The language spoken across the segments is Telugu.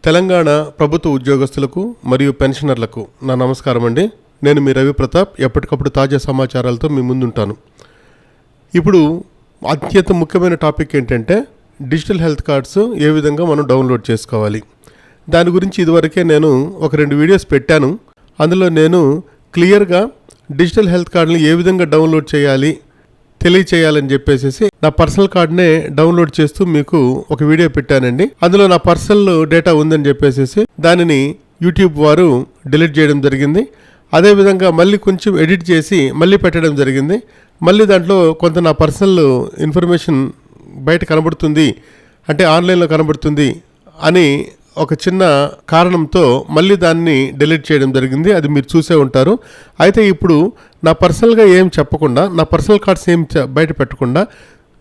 తెలంగాణ ప్రభుత్వ ఉద్యోగస్తులకు మరియు పెన్షనర్లకు నా నమస్కారం అండి. నేను మీ రవి ప్రతాప్. ఎప్పటికప్పుడు తాజా సమాచారాలతో మీ ముందుంటాను. ఇప్పుడు అత్యంత ముఖ్యమైన టాపిక్ ఏంటంటే డిజిటల్ హెల్త్ కార్డ్స్ ఏ విధంగా మనం డౌన్లోడ్ చేసుకోవాలి. దాని గురించి ఇదివరకే నేను ఒక 2 వీడియోస్ పెట్టాను. అందులో నేను క్లియర్గా డిజిటల్ హెల్త్ కార్డుని ఏ విధంగా డౌన్లోడ్ చేయాలి తెలియచేయాలని చెప్పేసి నా పర్సనల్ కార్డ్నే డౌన్లోడ్ చేస్తూ మీకు ఒక వీడియో పెట్టానండి. అందులో నా పర్సనల్ డేటా ఉందని చెప్పేసి దానిని యూట్యూబ్ వారు డిలీట్ చేయడం జరిగింది. అదేవిధంగా మళ్ళీ కొంచెం ఎడిట్ చేసి మళ్ళీ పెట్టడం జరిగింది. మళ్ళీ దాంట్లో కొంత నా పర్సనల్ ఇన్ఫర్మేషన్ బయట కనబడుతుంది, అంటే ఆన్లైన్లో కనబడుతుంది అని ఒక చిన్న కారణంతో మళ్ళీ దాన్ని డిలీట్ చేయడం జరిగింది. అది మీరు చూసే ఉంటారు. అయితే ఇప్పుడు నా పర్సనల్గా ఏం చెప్పకుండా, నా పర్సనల్ కార్డ్స్ ఏం బయట పెట్టకుండా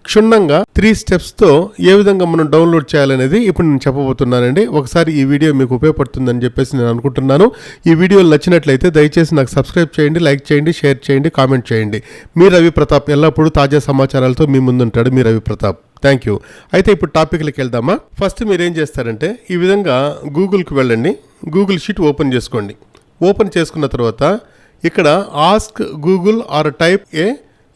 క్షుణ్ణంగా 3 స్టెప్స్తో ఏ విధంగా మనం డౌన్లోడ్ చేయాలనేది ఇప్పుడు నేను చెప్పబోతున్నానండి. ఒకసారి ఈ వీడియో మీకు ఉపయోగపడుతుందని చెప్పేసి నేను అనుకుంటున్నాను. ఈ వీడియోలు నచ్చినట్లయితే దయచేసి నాకు సబ్స్క్రైబ్ చేయండి, లైక్ చేయండి, షేర్ చేయండి, కామెంట్ చేయండి. మీ రవి ప్రతాప్ ఎల్లప్పుడూ తాజా సమాచారాలతో మీ ముందుంటాడు. మీ రవి ప్రతాప్. Thank you. అయితే ఇప్పుడు టాపిక్లకి వెళ్దామా. ఫస్ట్ మీరు ఏం చేస్తారంటే ఈ విధంగా గూగుల్కి వెళ్ళండి. గూగుల్ షీట్ ఓపెన్ చేసుకోండి. ఓపెన్ చేసుకున్న తర్వాత ఇక్కడ ask Google or type A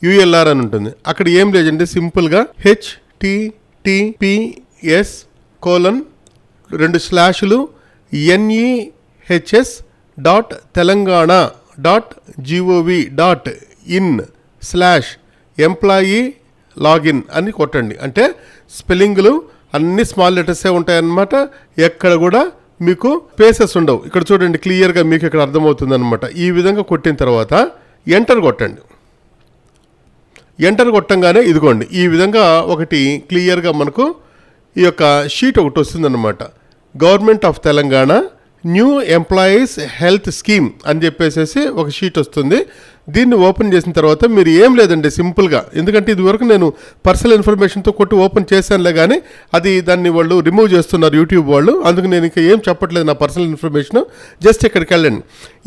ULR అని ఉంటుంది. అక్కడ ఏం లేదండి, సింపుల్గా https://NEHS.telengaana.gov.in/employee-login అని కొట్టండి. అంటే స్పెల్లింగ్లు అన్ని స్మాల్ లెటర్సే ఉంటాయన్నమాట. ఎక్కడ కూడా మీకు స్పేసెస్ ఉండవు. ఇక్కడ చూడండి, క్లియర్గా మీకు ఇక్కడ అర్థమవుతుంది అనమాట. ఈ విధంగా కొట్టిన తర్వాత ఎంటర్ కొట్టండి. ఎంటర్ కొట్టంగానే ఇదిగోండి ఈ విధంగా ఒకటి క్లియర్గా మనకు ఈ యొక్క షీట్ ఒకటి వస్తుందన్నమాట. Government of Telangana new employees health scheme అని చెప్పేసి ఒక షీట్ వస్తుంది. దీన్ని ఓపెన్ చేసిన తర్వాత మీరు ఏం లేదండి, సింపుల్గా, ఎందుకంటే ఇదివరకు నేను పర్సనల్ ఇన్ఫర్మేషన్తో కొట్టి ఓపెన్ చేశానులే, కానీ అది దాన్ని వాళ్ళు రిమూవ్ చేస్తున్నారు యూట్యూబ్ వాళ్ళు. అందుకు నేను ఇంకా ఏం చెప్పట్లేదు నా పర్సనల్ ఇన్ఫర్మేషన్. జస్ట్ ఇక్కడికి వెళ్ళండి.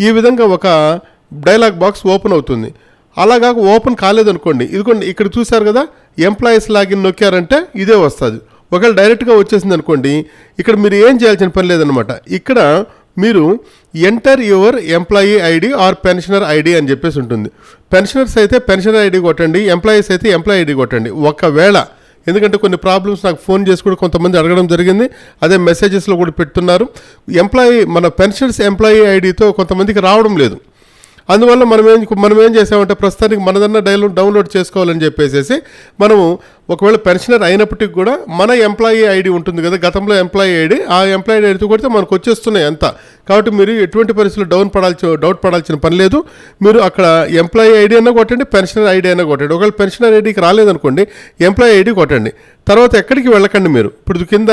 ఈ విధంగా ఒక డైలాగ్ బాక్స్ ఓపెన్ అవుతుంది. అలాగా ఓపెన్ కాలేదనుకోండి, ఇదిగోండి ఇక్కడ చూసారు కదా, ఎంప్లాయీస్ లాగిన్ నొక్కారంటే ఇదే వస్తుంది. ఒకవేళ డైరెక్ట్గా వచ్చేసింది అనుకోండి, ఇక్కడ మీరు ఏం చేయాల్సిన పని లేదనమాట. ఇక్కడ మీరు enter your employee ID are pensioner ID అని చెప్పేసి ఉంటుంది. పెన్షనర్స్ అయితే పెన్షనర్ ఐడి కొట్టండి, ఎంప్లాయీస్ అయితే ఎంప్లాయీ ఐడి కొట్టండి. ఒకవేళ, ఎందుకంటే కొన్ని ప్రాబ్లమ్స్ నాకు ఫోన్ చేసి కూడా కొంతమంది అడగడం జరిగింది, అదే మెసేజెస్లో కూడా పెడుతున్నారు. మన పెన్షనర్స్ ఎంప్లాయీ ఐడితో కొంతమందికి రావడం లేదు. అందువల్ల మనం ఏం చేసామంటే ప్రస్తుతానికి మనదన్నా డౌన్లోడ్ చేసుకోవాలని చెప్పేసి మనము ఒకవేళ పెన్షనర్ అయినప్పటికీ కూడా మన ఎంప్లాయీ ఐడి ఉంటుంది కదా, గతంలో ఎంప్లాయీ ఐడి, ఆ ఎంప్లాయీ ఐడితో కొడితే మనకు వచ్చేస్తున్నాయి అంతా. కాబట్టి మీరు ఎటువంటి పరిస్థితుల్లో డౌట్ పడాల్సిన పని లేదు. మీరు అక్కడ ఎంప్లాయీ ఐడి అయినా కొట్టండి, పెన్షనర్ ఐడి అయినా కొట్టండి. ఒకవేళ పెన్షనర్ ఐడికి రాలేదనుకోండి, ఎంప్లాయీ ఐడి కొట్టండి. తర్వాత ఎక్కడికి వెళ్ళకండి. మీరు ఇప్పుడు కింద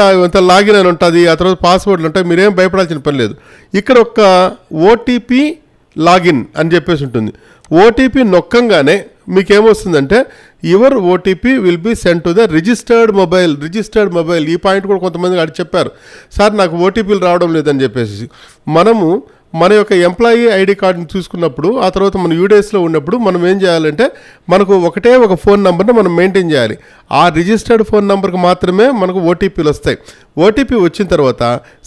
లాగిన్ అని ఉంటుంది, ఆ తర్వాత పాస్వర్డ్లు ఉంటాయి. మీరేం భయపడాల్సిన పని లేదు. ఇక్కడ ఒక ఓటీపీ లాగిన్ అని చెప్పేసి ఉంటుంది. ఓటీపీ నొక్కంగానే మీకేమొస్తుందంటే your OTP will be send to the registered mobile. ఈ పాయింట్ కూడా కొంతమంది అడిగి చెప్పారు, సార్ నాకు ఓటీపీలు రావడం లేదని చెప్పేసి. మనము మన యొక్క ఎంప్లాయీ ఐడి కార్డుని చూసుకున్నప్పుడు, ఆ తర్వాత మన యూడేస్లో ఉన్నప్పుడు మనం ఏం చేయాలంటే మనకు ఒకటే ఒక ఫోన్ నెంబర్ని మనం మెయింటైన్ చేయాలి. ఆ రిజిస్టర్డ్ ఫోన్ నెంబర్కి మాత్రమే మనకు ఓటీపీలు వస్తాయి. ఓటీపీ వచ్చిన తర్వాత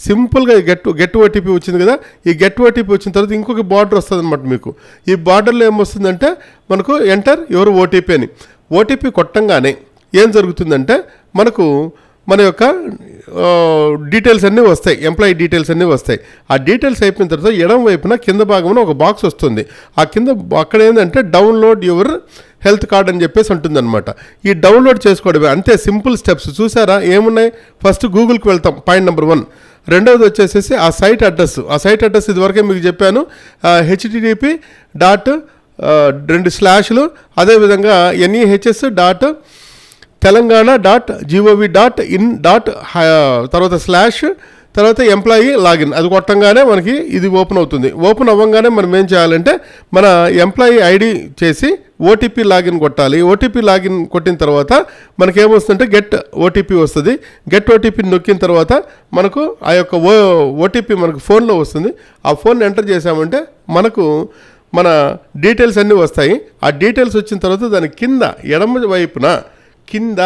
సింపుల్గా గెట్ ఓటీపీ వచ్చింది కదా, ఈ గెట్ ఓటీపీ వచ్చిన తర్వాత ఇంకొక బార్డర్ వస్తుంది అనమాట. మీకు ఈ బార్డర్లో ఏమొస్తుందంటే మనకు ఎంటర్ యువర్ ఓటీపీ అని. ఓటీపీ కొట్టంగానే ఏం జరుగుతుందంటే మనకు మన యొక్క డీటెయిల్స్ అన్నీ వస్తాయి, ఎంప్లాయీ డీటెయిల్స్ అన్నీ వస్తాయి. ఆ డీటెయిల్స్ అయిపోయిన తర్వాత ఎడమ వైపున కింద భాగంలో ఒక బాక్స్ వస్తుంది. అక్కడ ఏంటంటే డౌన్లోడ్ యువర్ హెల్త్ కార్డ్ అని చెప్పేసి ఉంటుందన్నమాట. ఈ డౌన్లోడ్ చేసుకోవడమే, అంతే, సింపుల్ స్టెప్స్. చూసారా ఏమున్నాయి? ఫస్ట్ గూగుల్కి వెళ్తాం, పాయింట్ నెంబర్ 1. రెండవది వచ్చేసేసి ఆ సైట్ అడ్రస్ ఇదివరకే మీకు చెప్పాను, http అదేవిధంగా NEHS.telengaana.gov.in తర్వాత తర్వాత ఎంప్లాయీ లాగిన్ అది కొట్టంగానే మనకి ఇది ఓపెన్ అవుతుంది. ఓపెన్ అవ్వగానే మనం ఏం చేయాలంటే మన ఎంప్లాయీ ఐడి చేసి ఓటీపీ లాగిన్ కొట్టాలి. ఓటీపీ లాగిన్ కొట్టిన తర్వాత మనకేమొస్తుందంటే గెట్ ఓటీపీ వస్తుంది. గెట్ ఓటీపీ నొక్కిన తర్వాత మనకు ఆ యొక్క ఓటీపీ మనకు ఫోన్లో వస్తుంది. ఆ ఫోన్ ఎంటర్ చేసామంటే మనకు మన డీటెయిల్స్ అన్నీ వస్తాయి. ఆ డీటెయిల్స్ వచ్చిన తర్వాత దాని కింద ఎడమ వైపున కింద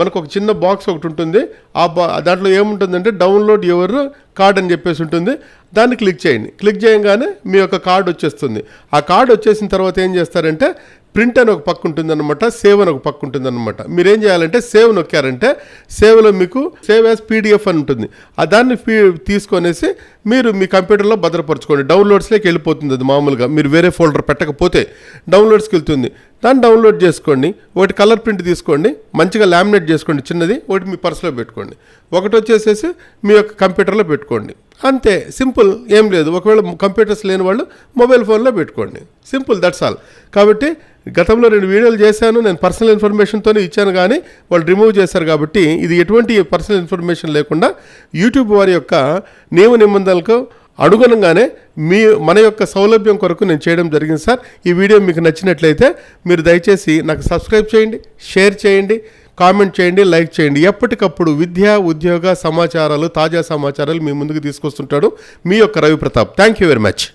మనకు ఒక చిన్న బాక్స్ ఒకటి ఉంటుంది. దాంట్లో ఏముంటుందంటే డౌన్లోడ్ యువర్ కార్డ్ అని చెప్పేసి ఉంటుంది. దాన్ని క్లిక్ చేయండి. క్లిక్ చేయగానే మీ యొక్క కార్డు వచ్చేస్తుంది. ఆ కార్డు వచ్చేసిన తర్వాత ఏం చేస్తారంటే ప్రింట్ అని ఒక పక్క ఉంటుందన్నమాట, సేవ్ అని ఒక పక్క ఉంటుందన్నమాట. మీరేం చేయాలంటే సేవ్ నొక్కారంటే సేవ్లో మీకు సేవ్ యాజ్ పీడిఎఫ్ అని ఉంటుంది. దాన్ని తీసుకొనేసి మీరు మీ కంప్యూటర్లో భద్రపరచుకోండి. డౌన్లోడ్స్లోకి వెళ్ళిపోతుంది. అది మామూలుగా మీరు వేరే ఫోల్డర్ పెట్టకపోతే డౌన్లోడ్స్కి వెళ్తుంది. దాన్ని డౌన్లోడ్ చేసుకోండి. ఒకటి కలర్ ప్రింట్ తీసుకోండి, మంచిగా లామినేట్ చేసుకోండి చిన్నది, ఒకటి మీ పర్సులో పెట్టుకోండి, ఒకటి వచ్చేసేసి మీ యొక్క కంప్యూటర్లో పెట్టుకోండి. అంతే, సింపుల్, ఏం లేదు. ఒకవేళ కంప్యూటర్స్ లేని వాళ్ళు మొబైల్ ఫోన్లో పెట్టుకోండి. Simple, that's all. కాబట్టి గతంలో 2 వీడియోలు చేశాను, నేను పర్సనల్ ఇన్ఫర్మేషన్తోనే ఇచ్చాను, కానీ వాళ్ళు రిమూవ్ చేశారు. కాబట్టి ఇది ఎటువంటి పర్సనల్ ఇన్ఫర్మేషన్ లేకుండా యూట్యూబ్ వారి యొక్క నియమ నిబంధనలకు అనుగుణంగానే మన యొక్క సౌలభ్యం కొరకు నేను చేయడం జరిగింది సార్. ఈ వీడియో మీకు నచ్చినట్లయితే మీరు దయచేసి నాకు సబ్స్క్రైబ్ చేయండి, షేర్ చేయండి, కామెంట్ చేయండి, లైక్ చేయండి. ఎప్పటికప్పుడు విద్య, ఉద్యోగ సమాచారాలు, తాజా సమాచారాలు మీ ముందుకు తీసుకొస్తుంటాడు మీ యొక్క Ravi Pratap. Thank you very much.